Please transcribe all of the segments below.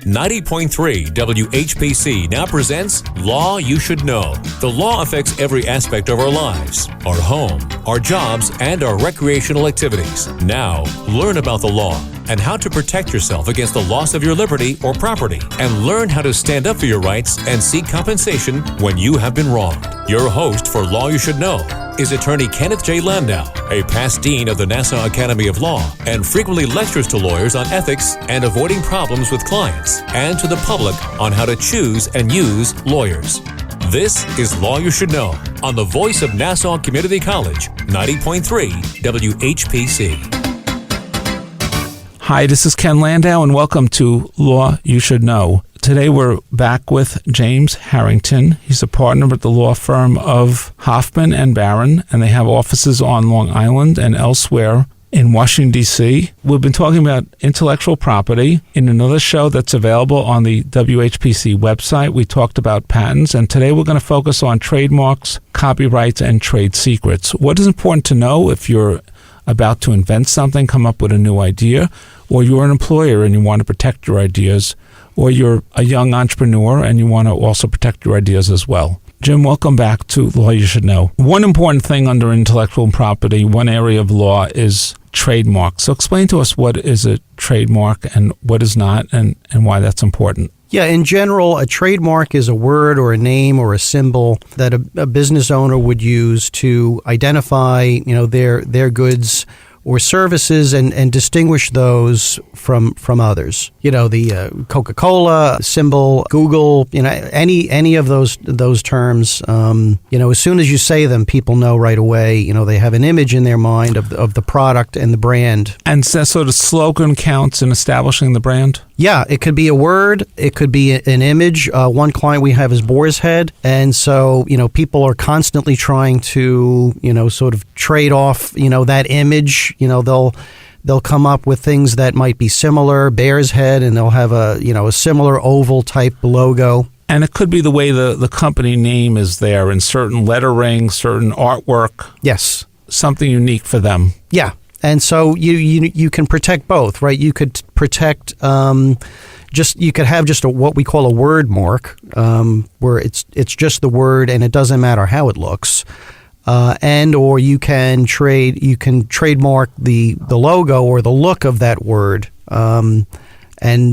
90.3 WHPC now presents Law You Should Know. The law affects every aspect of our lives, our home, our jobs, and our recreational activities. Now, learn about the law and how to protect yourself against the loss of your liberty or property, and learn how to stand up for your rights and seek compensation when you have been wronged. Your host for Law You Should Know is attorney Kenneth J. Landau, a past dean of the Nassau Academy of Law, and frequently lectures to lawyers on ethics and avoiding problems with clients, and to the public on how to choose and use lawyers. This is Law You Should Know on the voice of Nassau Community College, 90.3 WHPC. Hi, this is Ken Landau, and welcome to Law You Should Know. Today we're back with James Harrington. He's a partner at the law firm of Hoffman and Barron, and they have offices on Long Island and elsewhere in Washington, D.C. We've been talking about intellectual property. In another show that's available on the WHPC website, we talked about patents, and today we're going to focus on trademarks, copyrights, and trade secrets. What is important to know if you're about to invent something, come up with a new idea, or you're an employer and you want to protect your ideas, or you're a young entrepreneur and you want to also protect your ideas as well. Jim, welcome back to Law You Should Know. One important thing under intellectual property, one area of law, is trademark. So explain to us what is a trademark and what is not, and why that's important. Yeah, in general, a trademark is a word or a name or a symbol that a business owner would use to identify, their goods or services and distinguish those from others. The Coca-Cola symbol, Google, any of those terms, as soon as you say them, people know right away, they have an image in their mind of the product and the brand. And so the slogan counts in establishing the brand? Yeah, it could be a word, it could be an image. One client we have is Boar's Head, and so, people are constantly trying to, sort of trade off, that image. They'll come up with things that might be similar, Bear's Head, and they'll have a similar oval type logo. And it could be the way the company name is there in certain lettering, certain artwork. Yes. Something unique for them. Yeah. And so you can protect both, right? You could protect you could have just what we call a word mark, where it's just the word and it doesn't matter how it looks. Or you can trademark the logo or the look of that word. And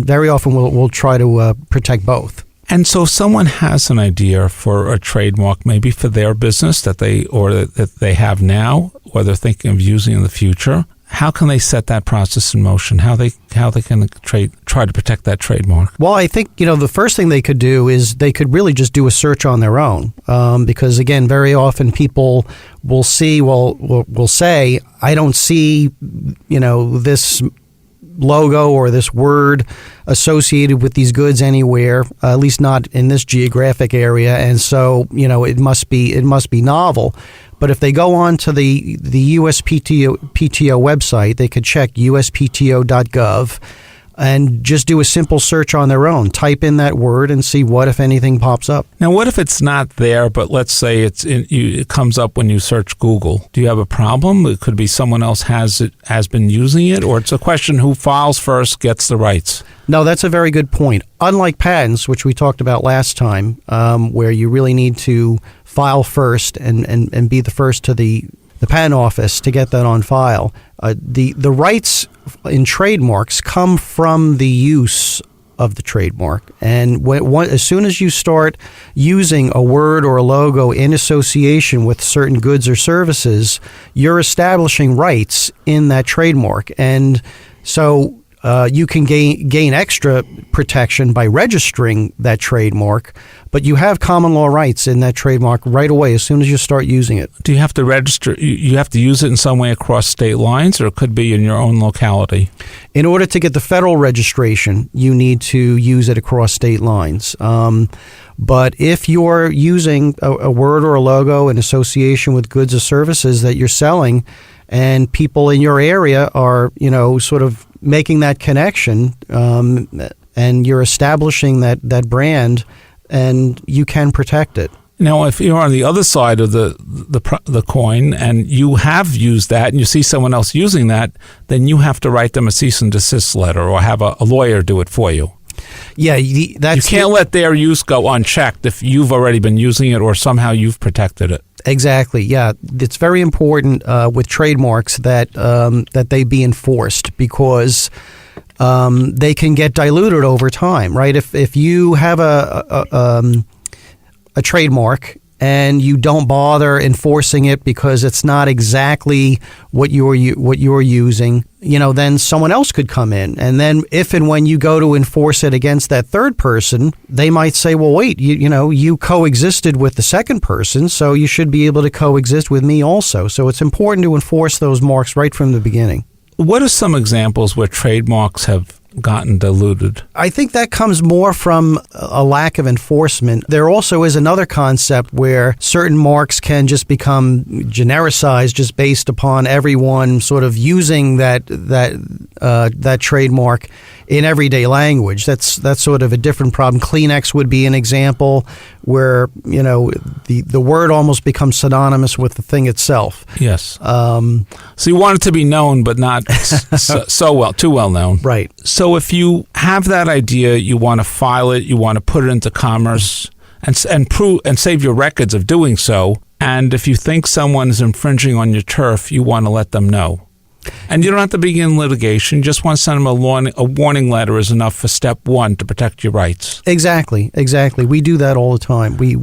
very often we'll try to protect both. And so if someone has an idea for a trademark, maybe for their business that they have now, or they're thinking of using in the future, how can they set that process in motion? How they can try to protect that trademark? Well, I think the first thing they could do is they could really just do a search on their own, because again, very often people will say, I don't see this logo or this word associated with these goods anywhere, at least not in this geographic area, and so it must be novel. But if they go on to the USPTO website, they could check uspto.gov and just do a simple search on their own. Type in that word and see what, if anything, pops up. Now, what if it's not there, but let's say it comes up when you search Google? Do you have a problem? It could be someone else has been using it, or it's a question who files first gets the rights. No, that's a very good point. Unlike patents, which we talked about last time, where you really need to file first and be the first to the patent office to get that on file. The rights in trademarks come from the use of the trademark. And as soon as you start using a word or a logo in association with certain goods or services, you're establishing rights in that trademark. And so you can gain extra protection by registering that trademark, but you have common law rights in that trademark right away as soon as you start using it. Do you have to register? You have to use it in some way across state lines, or it could be in your own locality? In order to get the federal registration, you need to use it across state lines. But if you're using a word or a logo in association with goods or services that you're selling, and people in your area are, sort of making that connection, and you're establishing that brand, and you can protect it. Now, if you're on the other side of the coin and you have used that and you see someone else using that, then you have to write them a cease and desist letter or have a lawyer do it for you. Yeah, You can't let their use go unchecked if you've already been using it or somehow you've protected it. Exactly. Yeah, it's very important with trademarks that they be enforced, because they can get diluted over time, right? If you have a trademark and you don't bother enforcing it because it's not exactly what you're using, then someone else could come in, and then if and when you go to enforce it against that third person, they might say, well, wait, you coexisted with the second person, so you should be able to coexist with me also. So it's important to enforce those marks right from the beginning. What are some examples where trademarks have gotten diluted? I think that comes more from a lack of enforcement. There also is another concept where certain marks can just become genericized just based upon everyone sort of using that trademark in everyday language. That's sort of a different problem. Kleenex would be an example where the word almost becomes synonymous with the thing itself. Yes. So you want it to be known, but not too well known. Right. So if you have that idea, you want to file it, you want to put it into commerce, and prove and save your records of doing so. And if you think someone is infringing on your turf, you want to let them know. And you don't have to begin litigation. You just want to send them a warning letter is enough for step one to protect your rights. Exactly. We do that all the time. We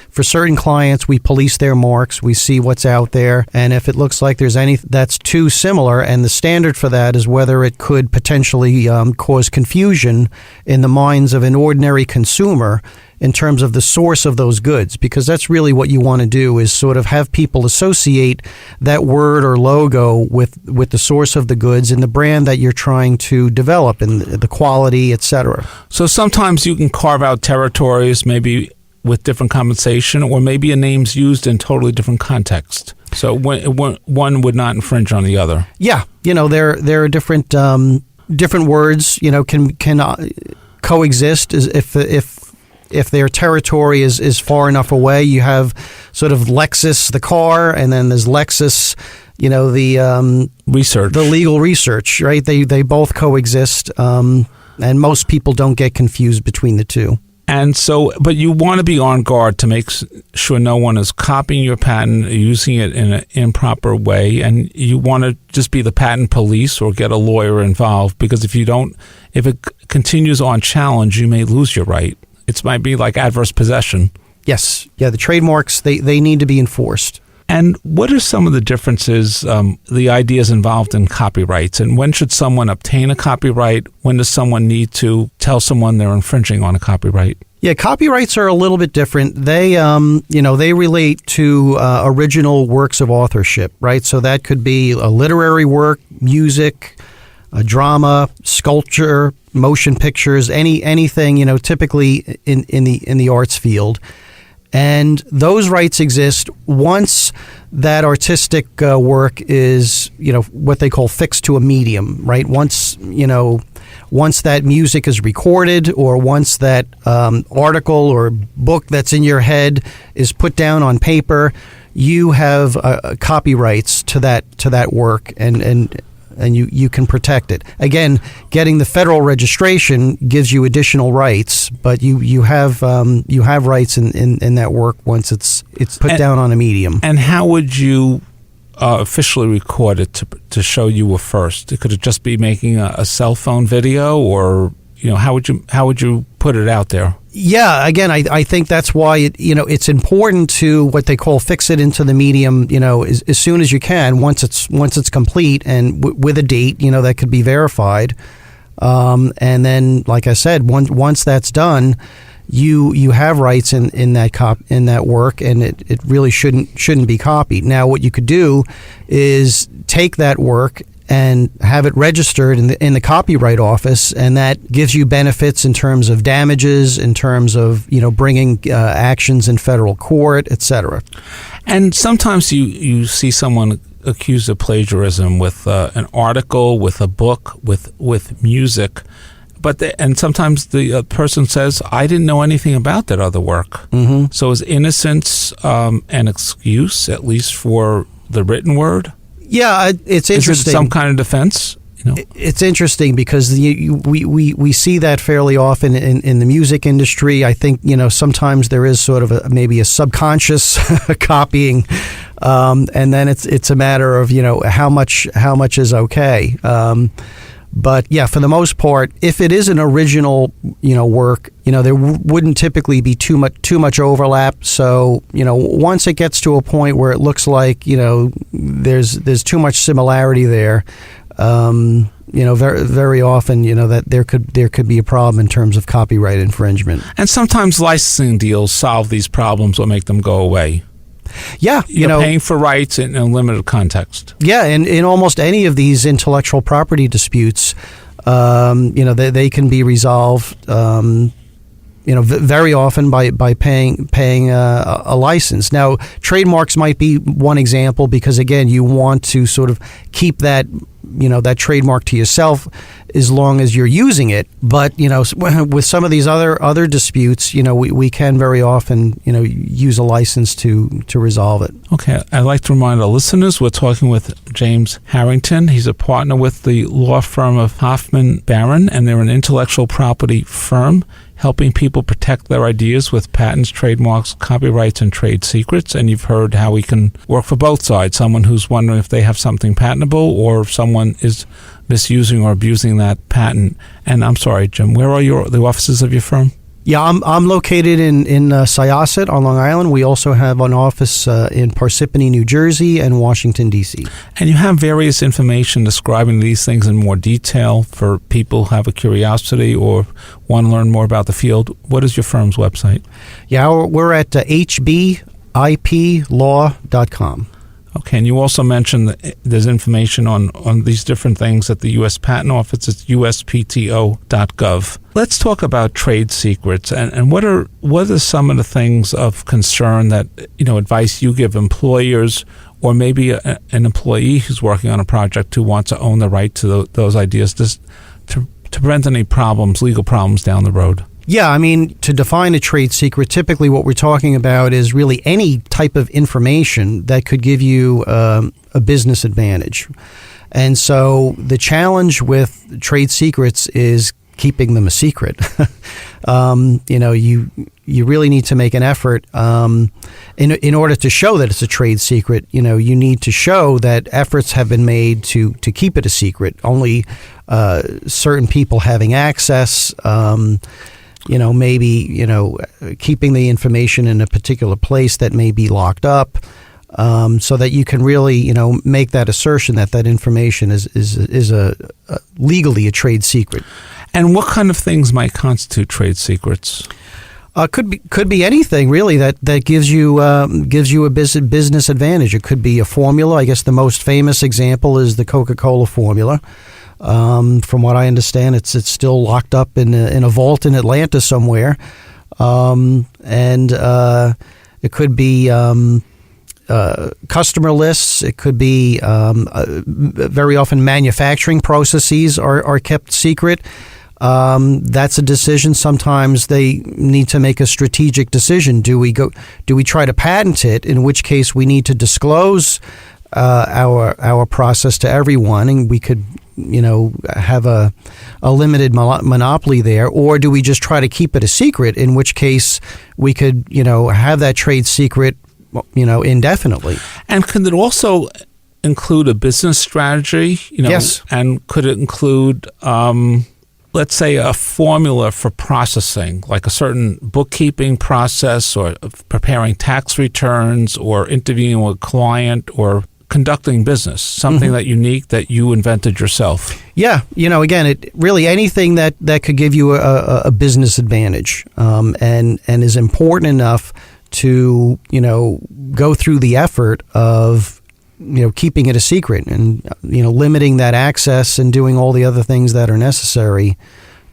for certain clients, we police their marks. We see what's out there. And if it looks like there's any that's too similar, and the standard for that is whether it could potentially cause confusion in the minds of an ordinary consumer in terms of the source of those goods, because that's really what you want to do, is sort of have people associate that word or logo with the source of the goods and the brand that you're trying to develop and the quality, etc. So sometimes you can carve out territories, maybe with different compensation, or maybe a name's used in totally different context. So one would not infringe on the other. Yeah, there are different words, can coexist if their territory is far enough away. You have sort of Lexus, the car, and then there's Lexus, the research, the legal research, right? They both coexist, and most people don't get confused between the two. And so, but you want to be on guard to make sure no one is copying your patent, using it in an improper way, and you want to just be the patent police or get a lawyer involved, because if it continues on challenge, you may lose your right. It might be like adverse possession. Yes. Yeah, the trademarks, they need to be enforced. And what are some of the differences, the ideas involved in copyrights? And when should someone obtain a copyright? When does someone need to tell someone they're infringing on a copyright? Yeah, copyrights are a little bit different. They, they relate to original works of authorship, right? So that could be a literary work, music, a drama, sculpture, motion pictures, anything, typically in the arts field. And those rights exist once that artistic work is, what they call fixed to a medium, right? Once that music is recorded, or once that article or book that's in your head is put down on paper, you have copyrights to that work, and you can protect it. Again, getting the federal registration gives you additional rights, but you have rights in that work once it's put down on a medium. And how would you officially record it to show you were first? Could it just be making a cell phone video, or how would you put it out there? Yeah, again, I think that's why it's important to what they call fix it into the medium, as soon as you can, once it's complete and with a date, that could be verified. And then, like I said, once that's done, you have rights in that work, and it really shouldn't be copied. Now, what you could do is take that work and have it registered in the Copyright Office, and that gives you benefits in terms of damages, in terms of bringing actions in federal court, etc. And sometimes you see someone accused of plagiarism with an article, with a book, with music, and sometimes the person says, "I didn't know anything about that other work." Mm-hmm. So is innocence an excuse, at least for the written word? Yeah, it's interesting. Is it some kind of defense? It's interesting because we see that fairly often in the music industry. I think sometimes there is sort of maybe a subconscious copying, and then it's a matter of how much is okay. But yeah, for the most part, if it is an original work, there wouldn't typically be too much overlap. So once it gets to a point where it looks like there's too much similarity there. Very, very often, that there could be a problem in terms of copyright infringement. And sometimes licensing deals solve these problems or make them go away. Yeah, You're paying for rights in a limited context. Yeah, and in almost any of these intellectual property disputes, they can be resolved. Very often by paying a license. Now, trademarks might be one example because again, you want to sort of keep that trademark to yourself as long as you're using it. But with some of these other disputes, we can very often use a license to resolve it. Okay, I'd like to remind our listeners we're talking with James Harrington. He's a partner with the law firm of Hoffman Barron, and they're an intellectual property firm helping people protect their ideas with patents, trademarks, copyrights, and trade secrets. And you've heard how we can work for both sides, someone who's wondering if they have something patentable or if someone is misusing or abusing that patent. And I'm sorry, Jim, where are the offices of your firm? Yeah, I'm located in Syosset on Long Island. We also have an office in Parsippany, New Jersey, and Washington, D.C. And you have various information describing these things in more detail for people who have a curiosity or want to learn more about the field. What is your firm's website? Yeah, we're at hbiplaw.com. Okay, and you also mentioned that there's information on these different things at the U.S. Patent Office. It's uspto.gov. Let's talk about trade secrets and what are some of the things of concern that advice you give employers or maybe an employee who's working on a project who wants to own the right to those ideas to prevent any legal problems down the road. Yeah, I mean, to define a trade secret, typically what we're talking about is really any type of information that could give you a business advantage. And so the challenge with trade secrets is keeping them a secret. You really need to make an effort in order to show that it's a trade secret. You need to show that efforts have been made to keep it a secret. Only certain people having access. Maybe keeping the information in a particular place that may be locked up, so that you can really make that assertion that information is legally a trade secret. And what kind of things might constitute trade secrets? Could be anything really that gives you a business advantage. It could be a formula. I guess the most famous example is the Coca-Cola formula. From what I understand, it's still locked up in a vault in Atlanta somewhere, and it could be customer lists. It could be very often manufacturing processes are kept secret. That's a decision. Sometimes they need to make a strategic decision. Do we try to patent it? In which case, we need to disclose our process to everyone, and we could have a limited monopoly there, or do we just try to keep it a secret, in which case we could have that trade secret indefinitely. And could it also include a business strategy? Yes. And could it include let's say a formula for processing, like a certain bookkeeping process or preparing tax returns or interviewing with a client or conducting business, something that unique that you invented yourself? Yeah, again, it really anything that could give you a business advantage, and is important enough to go through the effort of keeping it a secret and limiting that access and doing all the other things that are necessary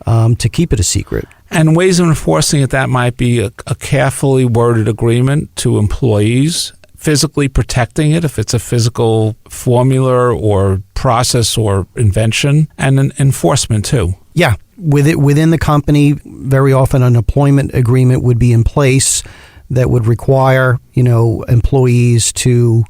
to keep it a secret. And ways of enforcing it, that might be a carefully worded agreement to employees, physically protecting it if it's a physical formula or process or invention, and an enforcement too. Yeah, within the company, very often an employment agreement would be in place that would require employees to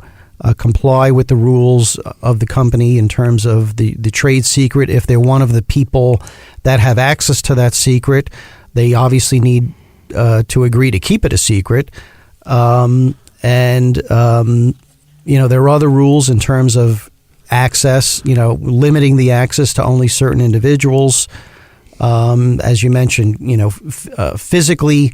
comply with the rules of the company in terms of the trade secret. If they're one of the people that have access to that secret, they obviously need to agree to keep it a secret. There are other rules in terms of access, limiting the access to only certain individuals. As you mentioned, physically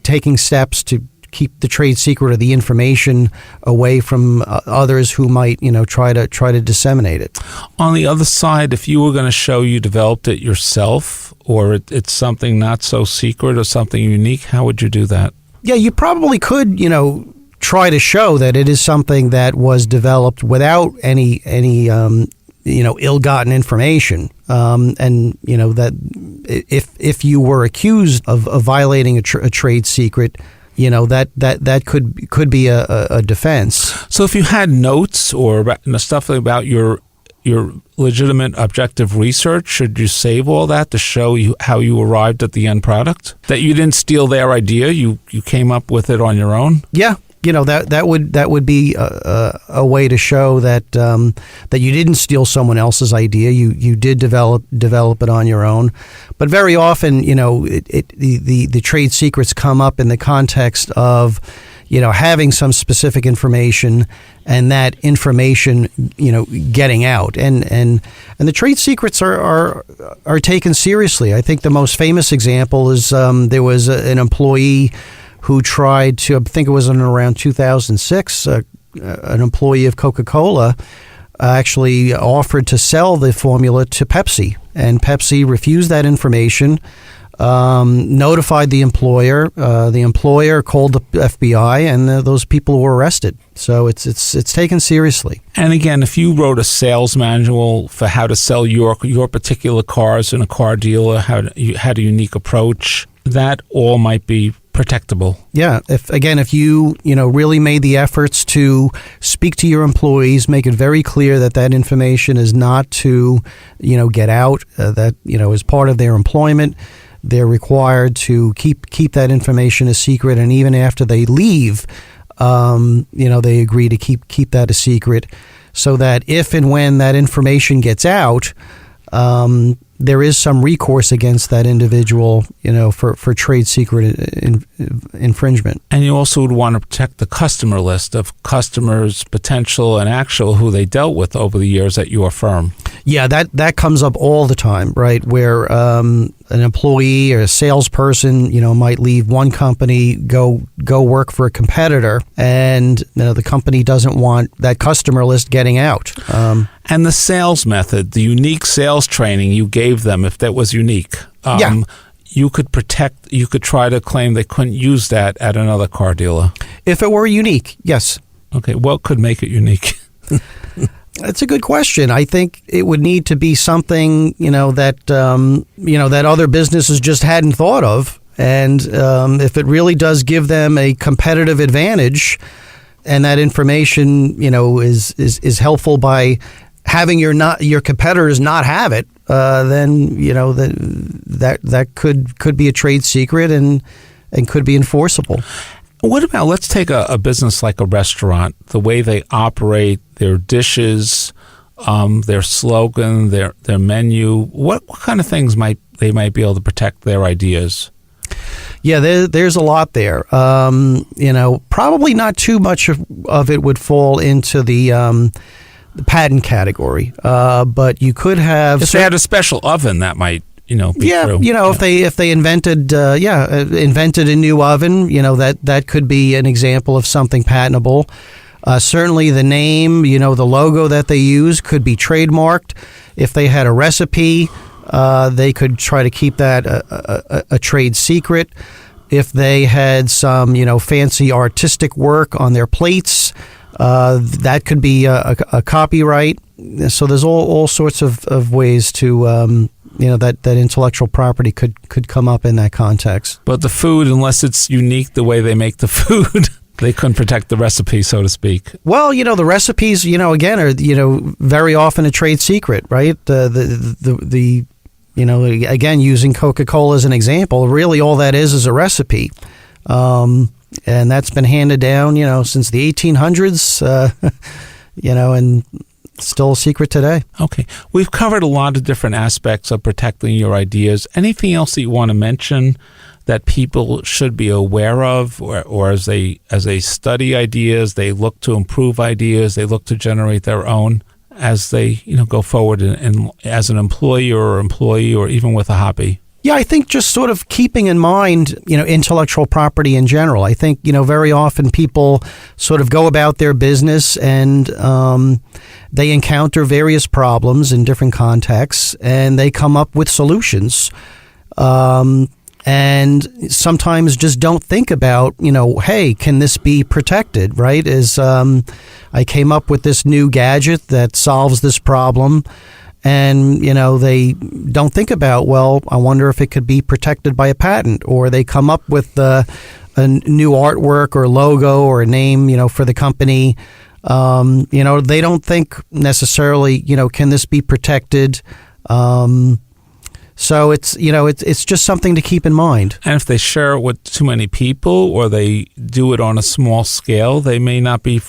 taking steps to keep the trade secret or the information away from others who might, try to disseminate it. On the other side, if you were going to show you developed it yourself, or it's something not so secret or something unique, how would you do that? Yeah, you probably could, try to show that it is something that was developed without any ill-gotten information, that if you were accused of violating a trade secret, that could be a defense. So if you had notes or stuff about your legitimate objective research, should you save all that to show you how you arrived at the end product? That you didn't steal their idea, you came up with it on your own? Yeah. That would be a way to show that you didn't steal someone else's idea. You did develop it on your own. But very often, the trade secrets come up in the context of having some specific information and that information getting out. And the trade secrets are taken seriously. I think the most famous example is there was an employee who tried to, I think it was in around 2006, an employee of Coca-Cola actually offered to sell the formula to Pepsi. And Pepsi refused that information, notified the employer. The employer called the FBI, and those people were arrested. So it's taken seriously. And again, if you wrote a sales manual for how to sell your particular cars in a car dealer, how you had a unique approach, that all might be protectable. Yeah. If you really made the efforts to speak to your employees, make it very clear that information is not to get out, that as part of their employment, they're required to keep that information a secret, and even after they leave, they agree to keep that a secret, so that if and when that information gets out, there is some recourse against that individual, for trade secret infringement. And you also would want to protect the customer list of customers, potential and actual, who they dealt with over the years at your firm. Yeah, that comes up all the time, right? Where an employee or a salesperson, might leave one company, go work for a competitor, and the company doesn't want that customer list getting out. And the sales method, the unique sales training you gave them, if that was unique, you could try to claim they couldn't use that at another car dealer. If it were unique, yes. Okay, what could make it unique? That's a good question. I think it would need to be something, that other businesses just hadn't thought of. And if it really does give them a competitive advantage, and that information, is helpful by having your competitors not have it, then that could be a trade secret and could be enforceable. What about, let's take a business like a restaurant, the way they operate, their dishes, their slogan, their menu. What kind of things they might be able to protect their ideas? Yeah, there's a lot there. Probably not too much of it would fall into the patent category, but you could have. If they had a special oven, that might be true. If they invented a new oven, that could be an example of something patentable. Certainly, the name, the logo that they use could be trademarked. If they had a recipe, they could try to keep that a trade secret. If they had some, fancy artistic work on their plates, that could be a copyright. So there's all sorts of ways to, that intellectual property could come up in that context. But the food, unless it's unique the way they make the food, they couldn't protect the recipe, so to speak. Well, the recipes, again, are, very often a trade secret, right? Again, using Coca-Cola as an example, really all that is a recipe. And that's been handed down, since the 1800s, and still a secret today. Okay. We've covered a lot of different aspects of protecting your ideas. Anything else that you want to mention that people should be aware of, or as they study ideas, they look to improve ideas, they look to generate their own as they go forward in as an employee or even with a hobby? Yeah, I think just sort of keeping in mind, intellectual property in general. I think, very often people sort of go about their business and they encounter various problems in different contexts and they come up with solutions. And sometimes just don't think about, hey, can this be protected, right? I came up with this new gadget that solves this problem. And, they don't think about, well, I wonder if it could be protected by a patent, or they come up with a new artwork or logo or a name, for the company. They don't think necessarily, can this be protected? So it's just something to keep in mind. And if they share it with too many people or they do it on a small scale, they may not be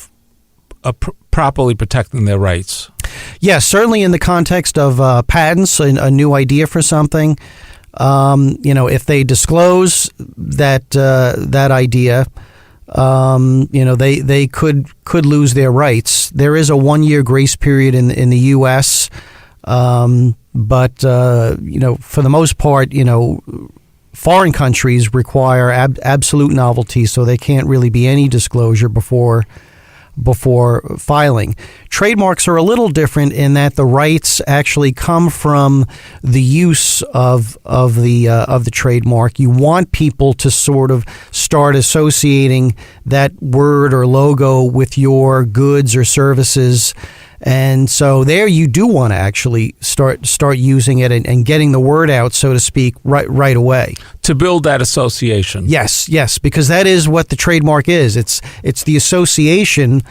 properly protecting their rights. Yeah, certainly in the context of patents, a new idea for something, if they disclose that idea, they could lose their rights. There is a 1-year grace period in the U.S., but for the most part, foreign countries require absolute novelty, so there can't really be any disclosure before filing. Trademarks are a little different in that the rights actually come from the use of the trademark. You want people to sort of start associating that word or logo with your goods or services. And so there you do want to actually start using it and getting the word out, so to speak, right away. To build that association. Yes, because that is what the trademark is. It's the association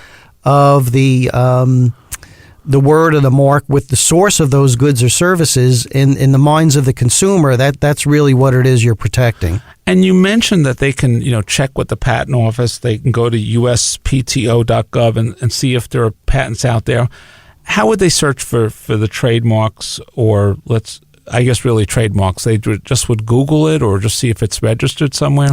of the word or the mark with the source of those goods or services in the minds of the consumer. That's really what it is you're protecting. And you mentioned that they can, check with the patent office. They can go to USPTO.gov and see if there are patents out there. How would they search for the trademarks, or really trademarks? They just would Google it or just see if it's registered somewhere?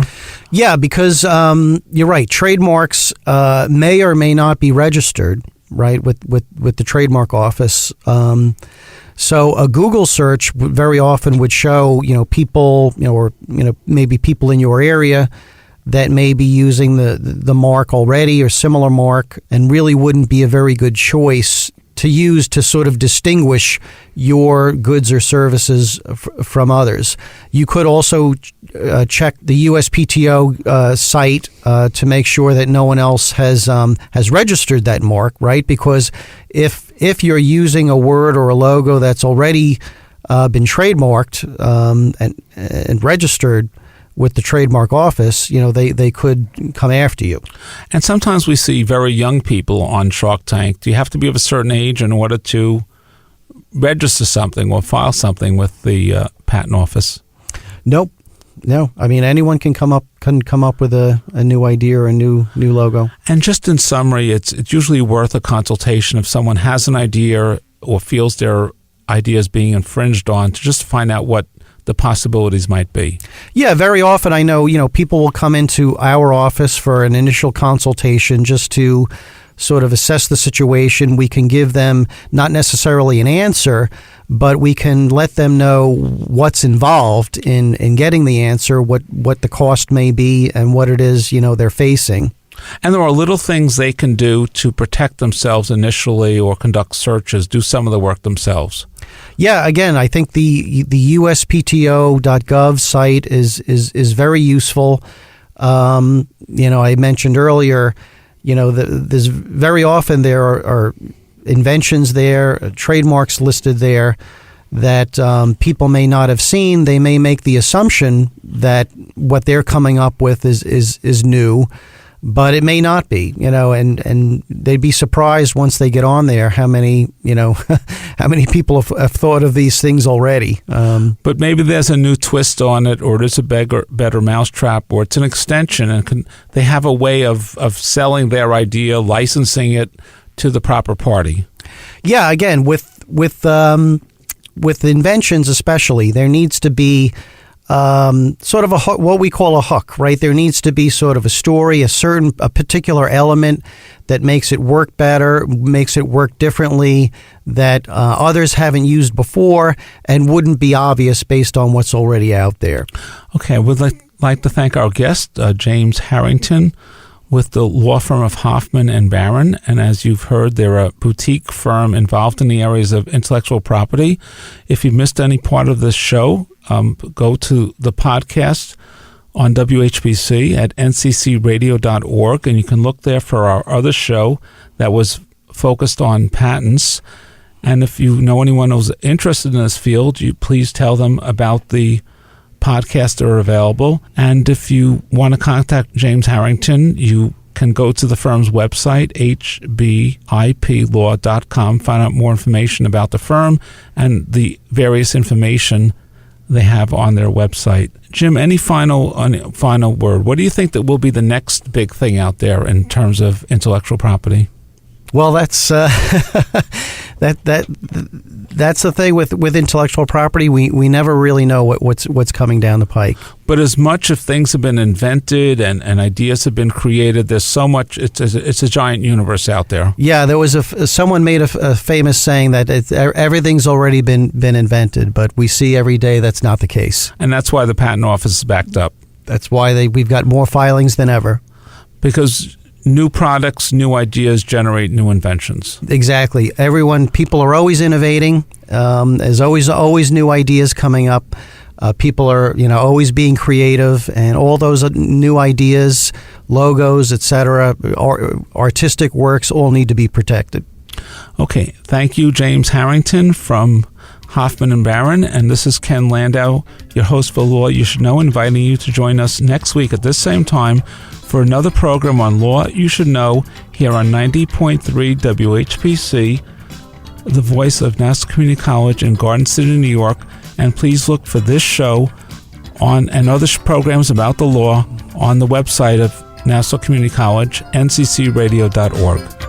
Yeah, because you're right. Trademarks may or may not be registered, right, with the trademark office. So a Google search very often would show, people, or maybe people in your area that may be using the mark already or similar mark, and really wouldn't be a very good choice to use to sort of distinguish your goods or services from others. You could also check the USPTO site to make sure that no one else has registered that mark, right? Because if you're using a word or a logo that's already been trademarked and registered with the trademark office, they could come after you. And sometimes we see very young people on Shark Tank. Do you have to be of a certain age in order to register something or file something with the patent office? Nope. No. I mean, anyone can come up with a new idea or a new logo. And just in summary, it's usually worth a consultation if someone has an idea or feels their idea is being infringed on, to just find out what the possibilities might be. Yeah, very often I know, people will come into our office for an initial consultation just to sort of assess the situation. We can give them not necessarily an answer, but we can let them know what's involved in getting the answer, what the cost may be, and what it is, they're facing. And there are little things they can do to protect themselves initially, or conduct searches, do some of the work themselves. Yeah, again, I think the USPTO.gov site is very useful. I mentioned earlier, there's very often there are inventions there, trademarks listed there that people may not have seen. They may make the assumption that what they're coming up with is new. but it may not be, and they'd be surprised once they get on there how many, how many people have thought of these things already. But maybe there's a new twist on it, or there's a better mousetrap, or it's an extension, and they have a way of selling their idea, licensing it to the proper party. Yeah, again, with inventions especially, there needs to be sort of what we call a hook, right? There needs to be sort of a story, a particular element that makes it work better, makes it work differently, that others haven't used before and wouldn't be obvious based on what's already out there. Okay, we'd like to thank our guest, James Harrington, with the law firm of Hoffman and Barron. And as you've heard, they're a boutique firm involved in the areas of intellectual property. If you missed any part of this show, go to the podcast on WHPC at nccradio.org, and you can look there for our other show that was focused on patents. And if you know anyone who's interested in this field, you please tell them about the podcasts that are available. And if you want to contact James Harrington, you can go to the firm's website, hbiplaw.com, find out more information about the firm and the various information they have on their website. Jim, any final word? What do you think that will be the next big thing out there in terms of intellectual property? Well, that's that's the thing with intellectual property. We never really know what's coming down the pike. But as much as things have been invented and ideas have been created, there's so much. It's a giant universe out there. Yeah, there was someone made a famous saying that everything's already been invented, but we see every day that's not the case. And that's why the patent office is backed up. That's why we've got more filings than ever. Because new products, new ideas generate new inventions. Exactly. People are always innovating. There's always new ideas coming up. People are, always being creative, and all those new ideas, logos, etc., artistic works all need to be protected. Okay. Thank you, James Harrington from Hoffman and Barron, and this is Ken Landau, your host for Law You Should Know, inviting you to join us next week at this same time for another program on Law You Should Know here on 90.3 WHPC, the voice of Nassau Community College in Garden City, New York. And please look for this show and other programs about the law on the website of Nassau Community College, nccradio.org.